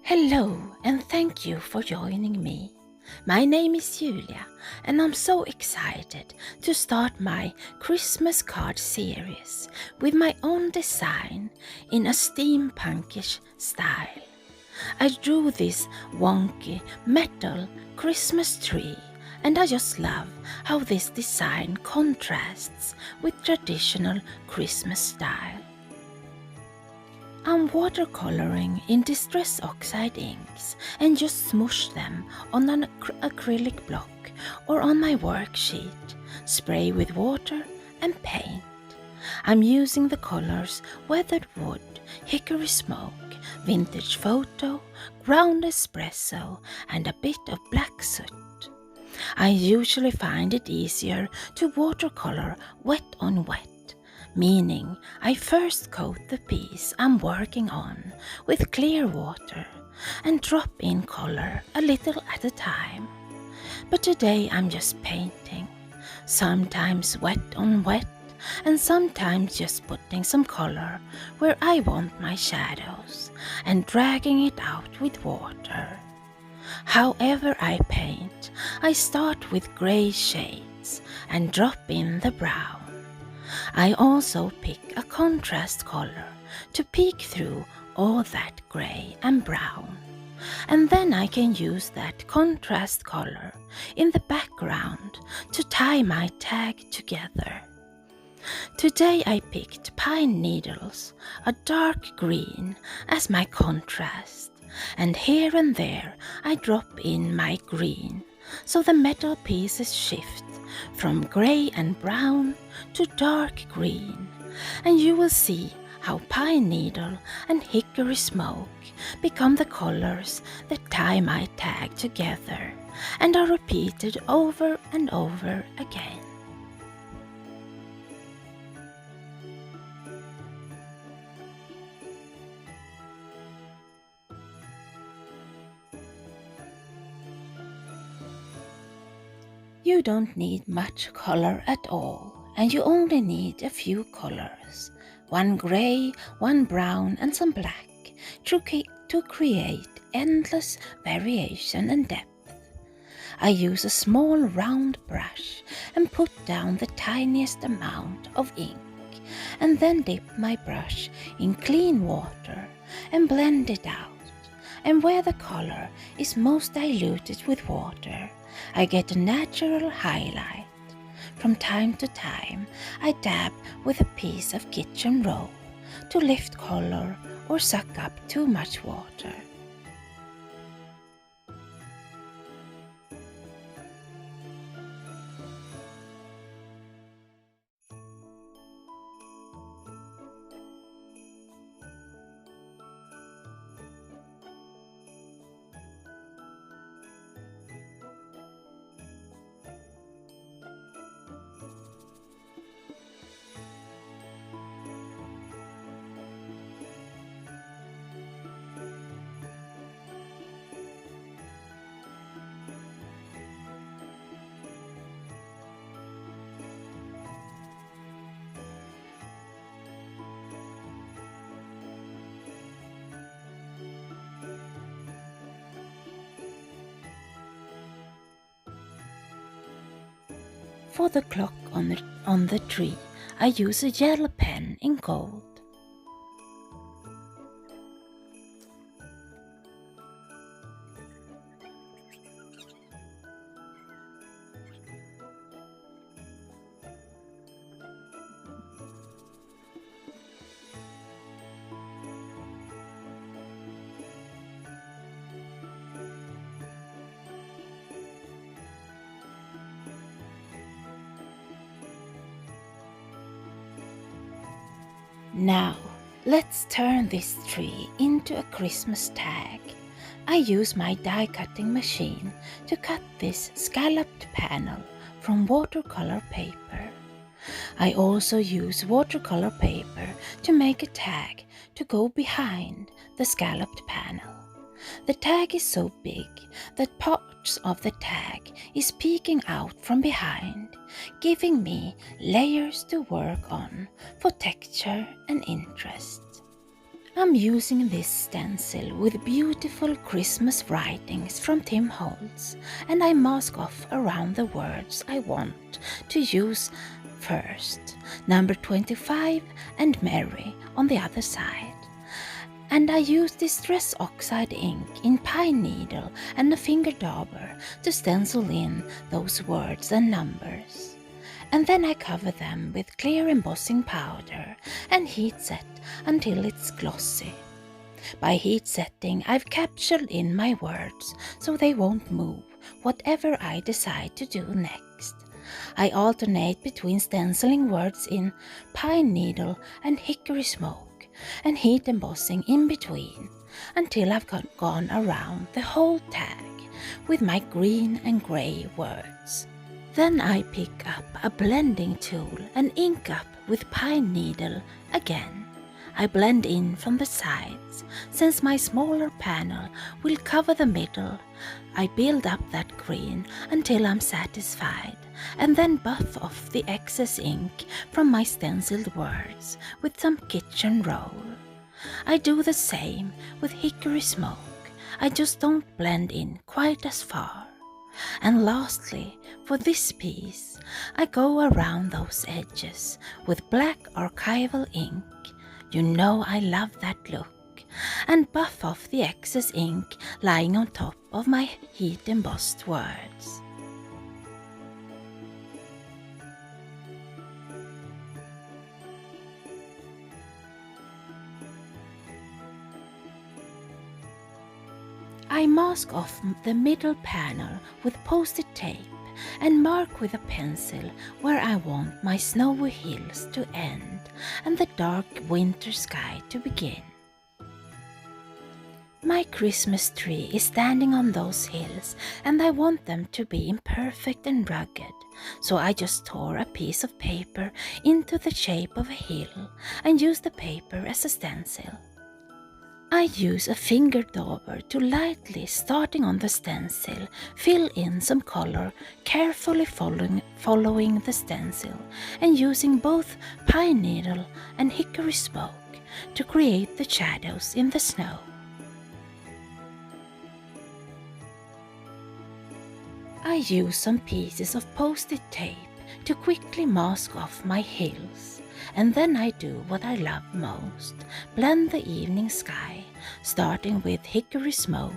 Hello and thank you for joining me. My name is Julia and I'm so excited to start my Christmas card series with my own design in a steampunkish style. I drew this wonky metal Christmas tree and I just love how this design contrasts with traditional Christmas style. I'm watercoloring in Distress Oxide Inks and just smush them on an acrylic block or on my worksheet, spray with water and paint. I'm using the colors Weathered Wood, Hickory Smoke, Vintage Photo, Ground Espresso and a bit of black soot. I usually find it easier to watercolor wet on wet, meaning I first coat the piece I'm working on with clear water and drop in color a little at a time. But today I'm just painting, sometimes wet on wet and sometimes just putting some color where I want my shadows and dragging it out with water. However I paint, I start with gray shades and drop in the brown. I also pick a contrast color to peek through all that gray and brown, and then I can use that contrast color in the background to tie my tag together. Today I picked pine needles, a dark green, as my contrast, and here and there I drop in my green, so the metal pieces shift from grey and brown to dark green, and you will see how pine needle and hickory smoke become the colors that tie my tag together and are repeated over and over again. You don't need much color at all, and you only need a few colors, one grey, one brown and some black, to create endless variation and depth. I use a small round brush and put down the tiniest amount of ink, and then dip my brush in clean water and blend it out. And where the color is most diluted with water, I get a natural highlight. From time to time, I dab with a piece of kitchen roll to lift color or suck up too much water. For the clock on the tree, I use a yellow pen in gold. Now, let's turn this tree into a Christmas tag. I use my die cutting machine to cut this scalloped panel from watercolor paper. I also use watercolor paper to make a tag to go behind the scalloped panel. The tag is so big that parts of the tag is peeking out from behind, giving me layers to work on for texture and interest. I'm using this stencil with beautiful Christmas writings from Tim Holtz, and I mask off around the words I want to use first, number 25 and Mary on the other side. And I use Distress Oxide Ink in pine needle and a finger dauber to stencil in those words and numbers. And then I cover them with clear embossing powder and heat set until it's glossy. By heat setting, I've captured in my words so they won't move whatever I decide to do next. I alternate between stenciling words in pine needle and hickory smoke and heat embossing in between until I've gone around the whole tag with my green and grey words. Then I pick up a blending tool and ink up with pine needle again. I blend in from the sides, since my smaller panel will cover the middle. I build up that green until I'm satisfied, and then buff off the excess ink from my stenciled words with some kitchen roll. I do the same with hickory smoke, I just don't blend in quite as far. And lastly, for this piece, I go around those edges with black archival ink. You know I love that look, and buff off the excess ink lying on top of my heat embossed words. I mask off the middle panel with post-it tape and mark with a pencil where I want my snowy hills to end and the dark winter sky to begin. My Christmas tree is standing on those hills and I want them to be imperfect and rugged, so I just tore a piece of paper into the shape of a hill and use the paper as a stencil. I use a finger dauber to lightly, starting on the stencil, fill in some color, carefully following the stencil and using both pine needle and hickory smoke to create the shadows in the snow. I use some pieces of post-it tape to quickly mask off my hills. And then I do what I love most, blend the evening sky, starting with hickory smoke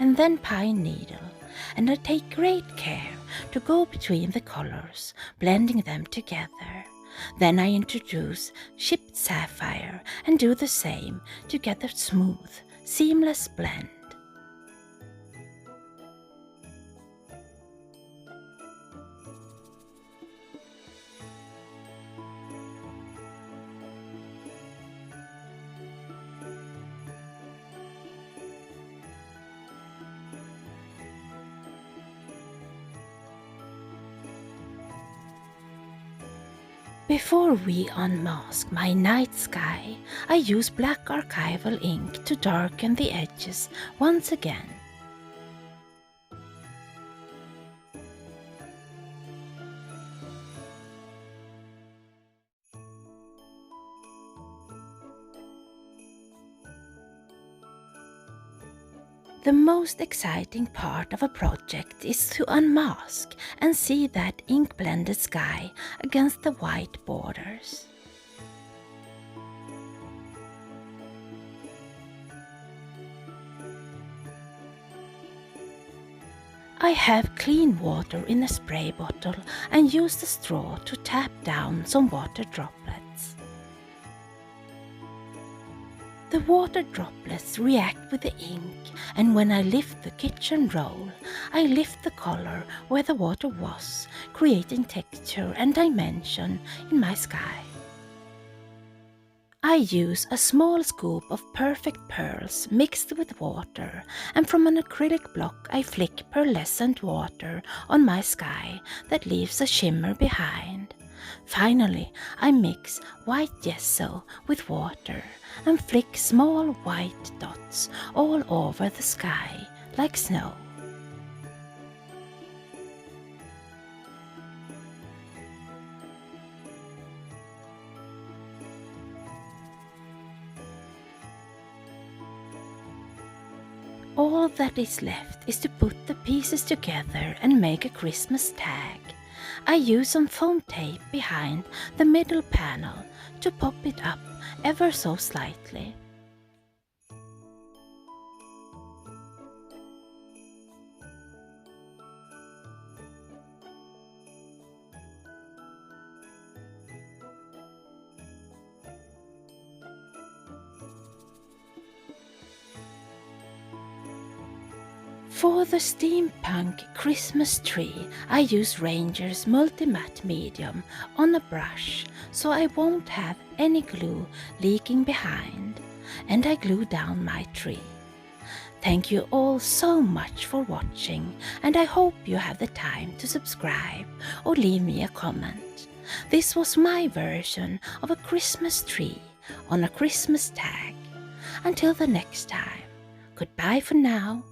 and then pine needle, and I take great care to go between the colors, blending them together. Then I introduce chipped sapphire and do the same to get a smooth, seamless blend. Before we unmask my night sky, I use black archival ink to darken the edges once again. The most exciting part of a project is to unmask and see that ink-blended sky against the white borders. I have clean water in a spray bottle and use the straw to tap down some water droplets. The water droplets react with the ink, and when I lift the kitchen roll, I lift the color where the water was, creating texture and dimension in my sky. I use a small scoop of perfect pearls mixed with water, and from an acrylic block I flick pearlescent water on my sky that leaves a shimmer behind. Finally, I mix white gesso with water and flick small white dots all over the sky like snow. All that is left is to put the pieces together and make a Christmas tag. I use some foam tape behind the middle panel to pop it up ever so slightly. For the Steampunk Christmastree, I use Ranger's Multimatte Medium on a brush so I won't have any glue leaking behind, and I glue down my tree. Thank you all so much for watching, and I hope you have the time to subscribe or leave me a comment. This was my version of a Christmas tree on a Christmas tag. Until the next time, goodbye for now.